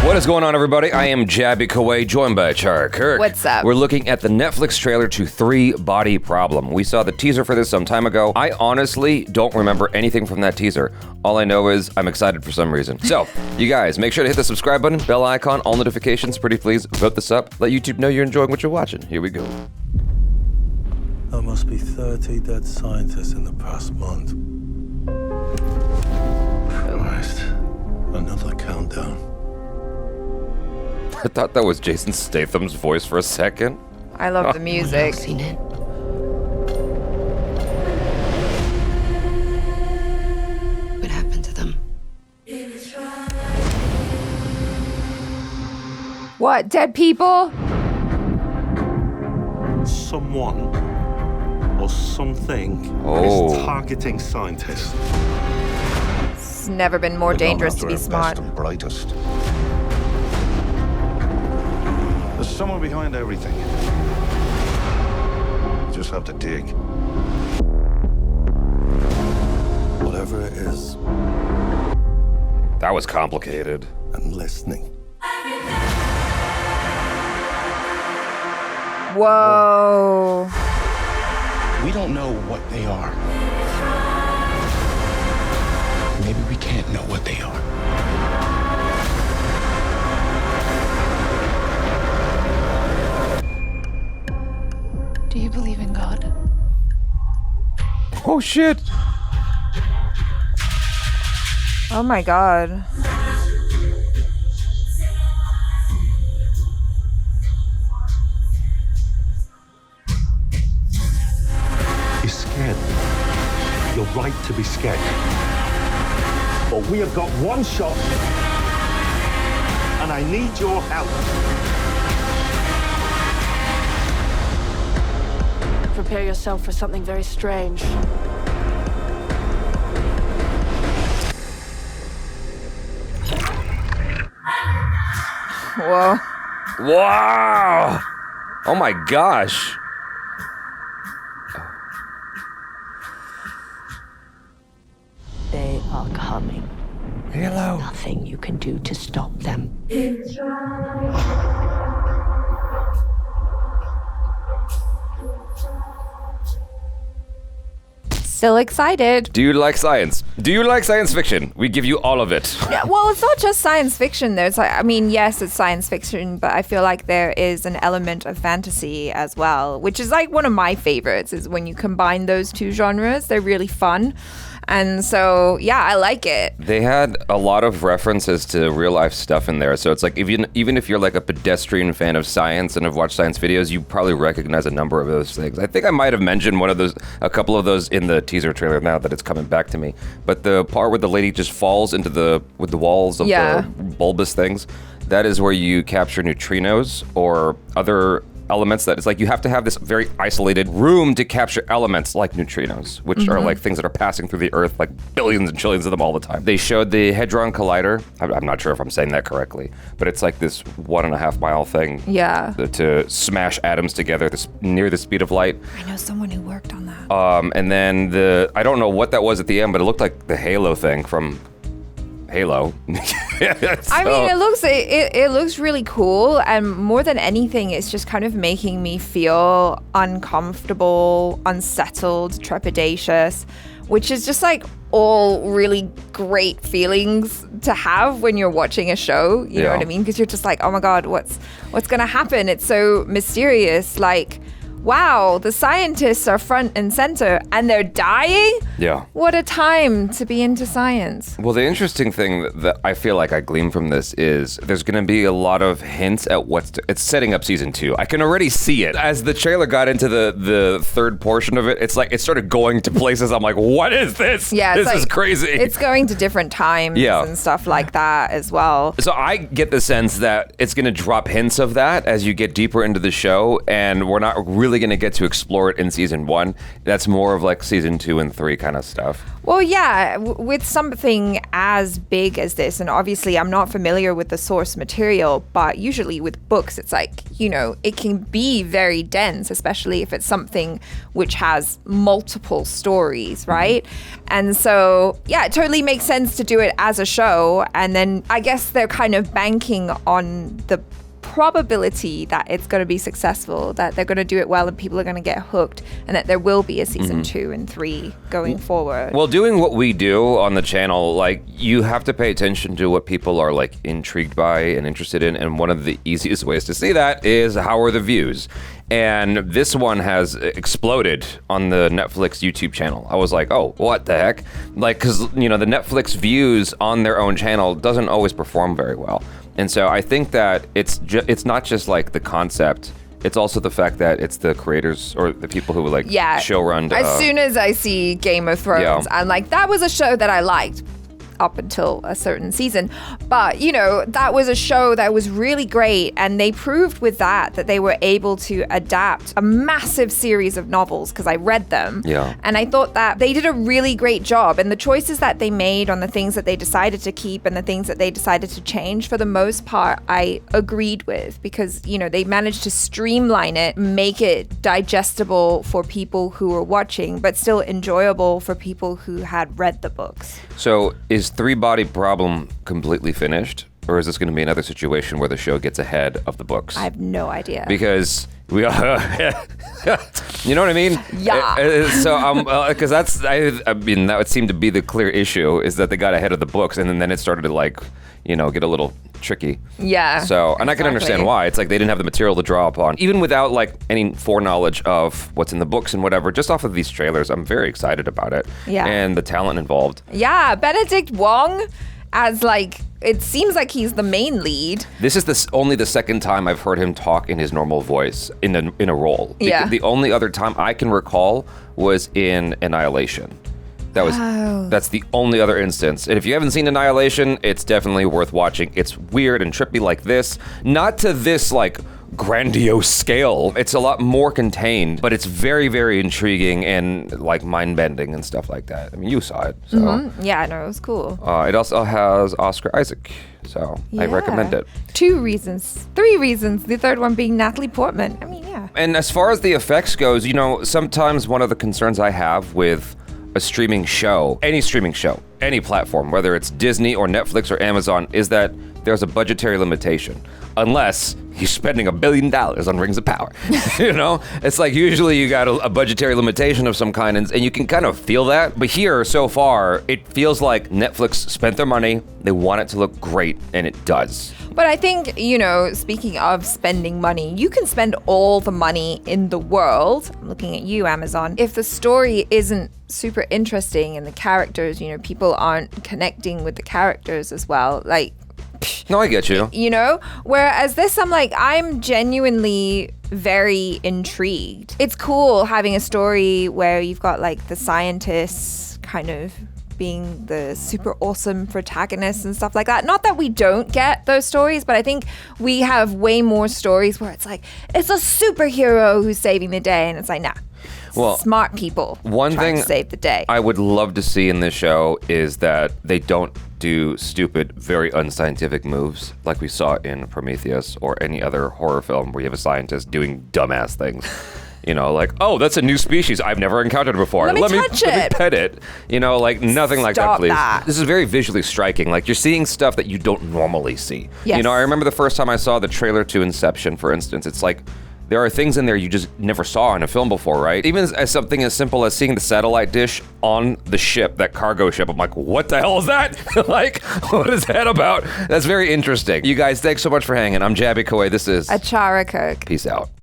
What is going on, everybody? I am Jabby Kaway, joined by Char Kirk. What's up? We're looking at the Netflix trailer to 3 Body Problem. We saw the teaser for this some time ago. I honestly don't remember anything from that teaser. All I know is I'm excited for some reason. So, you guys, make sure to hit the subscribe button, bell icon, all notifications. Pretty please, vote this up. Let YouTube know you're enjoying what you're watching. Here we go. There must be 30 dead scientists in the past month. Christ. Another countdown. I thought that was Jason Statham's voice for a second. I love the music. I've seen it. What happened to them? What, dead people? Someone or something Oh. is targeting scientists. It's never been more dangerous to be smart. Best and brightest. There's someone behind everything. You just have to dig. Whatever it is, That was complicated. I'm listening. Whoa. We don't know what they are. Maybe we can't know what they are. Do you believe in God? Oh, shit. Oh my god. You're scared. You're right to be scared. But we have got one shot, and I need your help. Prepare yourself for something very strange. Whoa. Wow. Oh my gosh. They are coming. Hello. Nothing you can do to stop them. Still excited. Do you like science? Do you like science fiction? We give you all of it. Yeah, well, it's not just science fiction. There's like, I mean, yes, it's science fiction, but I feel like there is an element of fantasy as well, which is like one of my favorites, is when you combine those two genres. They're really fun. And so, yeah, I like it. They had a lot of references to real life stuff in there. So it's like, even if you're like a pedestrian fan of science and have watched science videos, you probably recognize a number of those things. I think I might have mentioned a couple of those in the teaser trailer now that it's coming back to me. But the part where the lady just falls with the walls of the bulbous things, that is where you capture neutrinos or other elements. That it's like you have to have this very isolated room to capture elements like neutrinos, which are like things that are passing through the earth, like billions and trillions of them all the time. They showed the Hadron Collider. I'm not sure if I'm saying that correctly, but it's like this 1.5 mile thing to smash atoms together near the speed of light. I know someone who worked on that. And then I don't know what that was at the end, but it looked like the Halo thing from Halo. I mean, it looks really cool, and more than anything, it's just kind of making me feel uncomfortable, unsettled, trepidatious, which is just like all really great feelings to have when you're watching a show. You know what I mean? Because you're just like, oh my god, what's gonna happen? It's so mysterious. Like, wow, the scientists are front and center and they're dying? Yeah. What a time to be into science. Well, the interesting thing that I feel like I glean from this is there's going to be a lot of hints at it's setting up season 2. I can already see it. As the trailer got into the third portion of it, it's like it started going to places. I'm like, what is this? Yeah, this is crazy. It's going to different times and stuff like that as well. So I get the sense that it's going to drop hints of that as you get deeper into the show, and we're not really really going to get to explore it in season 1. That's more of like season 2 and 3 kind of stuff. Well, yeah, with something as big as this, and obviously I'm not familiar with the source material, but usually with books, it's like, you know, it can be very dense, especially if it's something which has multiple stories, right? And so, yeah, it totally makes sense to do it as a show. And then I guess they're kind of banking on the probability that it's going to be successful, that they're going to do it well and people are going to get hooked, and that there will be a season 2 and 3 going forward. Well, doing what we do on the channel, like, you have to pay attention to what people are like intrigued by and interested in, and one of the easiest ways to see that is how are the views. And this one has exploded on the Netflix YouTube channel. I was like, oh, what the heck? Like, because, you know, the Netflix views on their own channel doesn't always perform very well. And so I think that it's not just like the concept, it's also the fact that it's the creators or the people who would like show run. As soon as I see Game of Thrones, I'm like, that was a show that I liked up until a certain season. But, you know, that was a show that was really great, and they proved with that they were able to adapt a massive series of novels, because I read them. Yeah. And I thought that they did a really great job, and the choices that they made on the things that they decided to keep and the things that they decided to change, for the most part, I agreed with, because, you know, they managed to streamline it, make it digestible for people who were watching, but still enjoyable for people who had read the books. So is Three Body Problem completely finished? Or is this going to be another situation where the show gets ahead of the books? I have no idea. Because we are, you know what I mean? Yeah. So, because I mean, that would seem to be the clear issue, is that they got ahead of the books, and then it started to, like, you know, get a little tricky. Yeah. So, and I can understand why. It's like they didn't have the material to draw upon, even without like any foreknowledge of what's in the books and whatever. Just off of these trailers, I'm very excited about it. Yeah. And the talent involved. Yeah, Benedict Wong as like, it seems like he's the main lead. This is only the second time I've heard him talk in his normal voice in a role. Yeah. The only other time I can recall was in Annihilation. That's the only other instance. And if you haven't seen Annihilation, it's definitely worth watching. It's weird and trippy like this. Not to this like grandiose scale. It's a lot more contained, but it's very, very intriguing and like mind-bending and stuff like that. I mean, you saw it. So. Mm-hmm. Yeah, no, it was cool. It also has Oscar Isaac, so I recommend it. 2 reasons. 3 reasons. The third one being Natalie Portman. I mean, yeah. And as far as the effects goes, you know, sometimes one of the concerns I have with a streaming show, any platform, whether it's Disney or Netflix or Amazon, is that there's a budgetary limitation. Unless you're spending $1 billion on Rings of Power. You know? It's like usually you got a budgetary limitation of some kind, and you can kind of feel that. But here, so far, it feels like Netflix spent their money, they want it to look great, and it does. But I think, you know, speaking of spending money, you can spend all the money in the world. I'm looking at you, Amazon. If the story isn't super interesting and the characters, you know, people aren't connecting with the characters as well, like... No, I get you. You know? Whereas this, I'm like, I'm genuinely very intrigued. It's cool having a story where you've got like the scientists kind of being the super awesome protagonists and stuff like that. Not that we don't get those stories, but I think we have way more stories where it's like, it's a superhero who's saving the day, and it's like, nah. Well, smart people trying to save the day. I would love to see in this show is that they don't do stupid, very unscientific moves like we saw in Prometheus or any other horror film where you have a scientist doing dumbass things. You know, like, oh, that's a new species I've never encountered before. Let me pet it. You know, like nothing like that, please. This is very visually striking. Like you're seeing stuff that you don't normally see. Yes. You know, I remember the first time I saw the trailer to Inception, for instance. It's like, there are things in there you just never saw in a film before, right? Even as something as simple as seeing the satellite dish on the ship, that cargo ship. I'm like, what the hell is that? Like, what is that about? That's very interesting. You guys, thanks so much for hanging. I'm Jabby Kawai. This is Achara Kirk. Peace out.